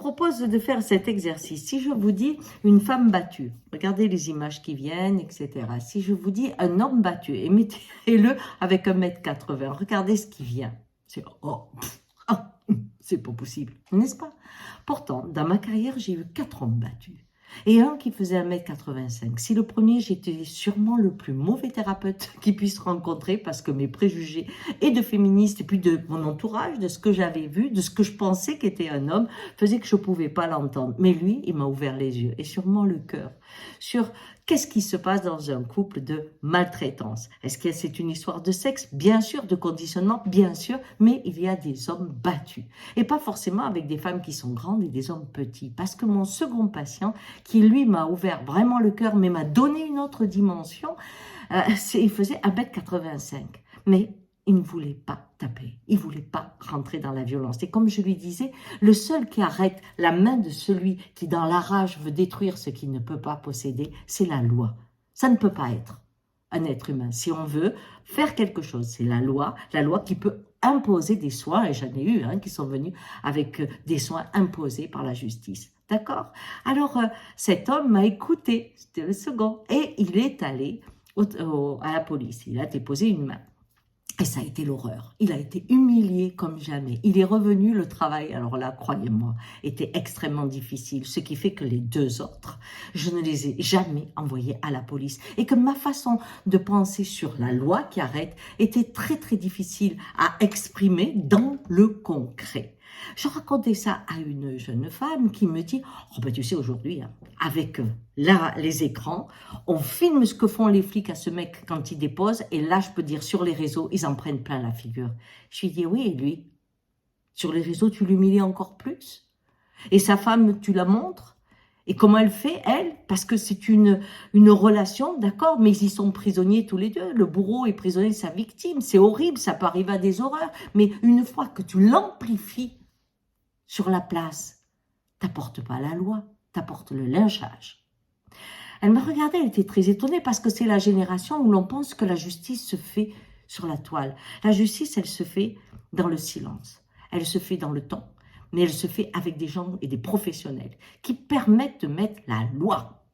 propose de faire cet exercice. Si je vous dis une femme battue, regardez les images qui viennent, etc. Si je vous dis un homme battu, et mettez-le avec 1,80 m, regardez ce qui vient. C'est c'est pas possible, n'est-ce pas? Pourtant, dans ma carrière, j'ai eu 4 hommes battus. Et un qui faisait 1,85 m. Si le premier, j'étais sûrement le plus mauvais thérapeute qu'il puisse rencontrer parce que mes préjugés et de féministe et puis de mon entourage, de ce que j'avais vu, de ce que je pensais qu'était un homme, faisaient que je ne pouvais pas l'entendre. Mais lui, il m'a ouvert les yeux et sûrement le cœur sur qu'est-ce qui se passe dans un couple de maltraitance. Est-ce que c'est une histoire de sexe? Bien sûr, de conditionnement, bien sûr, mais il y a des hommes battus. Et pas forcément avec des femmes qui sont grandes et des hommes petits. Parce que mon second patient, qui lui m'a ouvert vraiment le cœur, mais m'a donné une autre dimension, il faisait 1,85 m. Mais il ne voulait pas taper, il ne voulait pas rentrer dans la violence. Et comme je lui disais, le seul qui arrête la main de celui qui, dans la rage, veut détruire ce qu'il ne peut pas posséder, c'est la loi. Ça ne peut pas être un être humain. Si on veut faire quelque chose, c'est la loi qui peut imposer des soins, et j'en ai eu qui sont venus avec des soins imposés par la justice. D'accord? Alors, cet homme m'a écouté, c'était le second, et il est allé à la police, il a déposé une main. Et ça a été l'horreur. Il a été humilié comme jamais. Il est revenu, le travail, alors là, croyez-moi, était extrêmement difficile. Ce qui fait que les 2 autres, je ne les ai jamais envoyés à la police. Et que ma façon de penser sur la loi qui arrête était très, très difficile à exprimer dans le concret. Je racontais ça à une jeune femme qui me dit « Oh ben tu sais, aujourd'hui, avec les écrans, on filme ce que font les flics à ce mec quand il dépose, et là, je peux dire, sur les réseaux, ils en prennent plein la figure. » Je lui dis « Oui, et lui, sur les réseaux, tu l'humilies encore plus? Et sa femme, tu la montres? Et comment elle fait, elle? Parce que c'est une relation, d'accord, mais ils y sont prisonniers tous les deux. Le bourreau est prisonnier de sa victime. C'est horrible, ça peut arriver à des horreurs. Mais une fois que tu l'amplifies sur la place, t'apportes pas la loi, t'apportes le lynchage. » Elle m'a regardée, elle était très étonnée parce que c'est la génération où l'on pense que la justice se fait sur la toile. La justice, elle se fait dans le silence, elle se fait dans le temps, mais elle se fait avec des gens et des professionnels qui permettent de mettre la loi.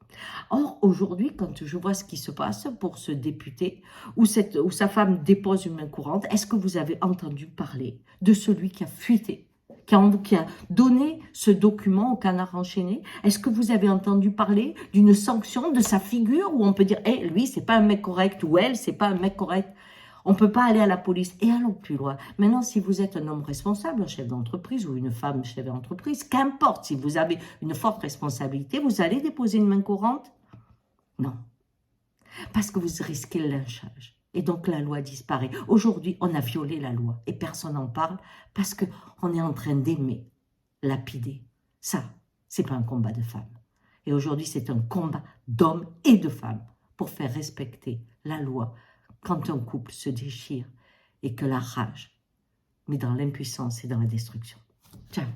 Or, aujourd'hui, quand je vois ce qui se passe pour ce député, où sa femme dépose une main courante, est-ce que vous avez entendu parler de celui qui a fuité, qui a donné ce document au Canard enchaîné? Est-ce que vous avez entendu parler d'une sanction de sa figure où on peut dire hey, lui, c'est pas un mec correct, ou elle, c'est pas un mec correct? On ne peut pas aller à la police. Et allons plus loin. Maintenant, si vous êtes un homme responsable, un chef d'entreprise, ou une femme chef d'entreprise, qu'importe, si vous avez une forte responsabilité, vous allez déposer une main courante? Non. Parce que vous risquez le lynchage. Et donc la loi disparaît. Aujourd'hui, on a violé la loi et personne n'en parle parce qu'on est en train d'aimer, lapider. Ça, c'est pas un combat de femmes. Et aujourd'hui, c'est un combat d'hommes et de femmes pour faire respecter la loi quand un couple se déchire et que la rage met dans l'impuissance et dans la destruction. Ciao.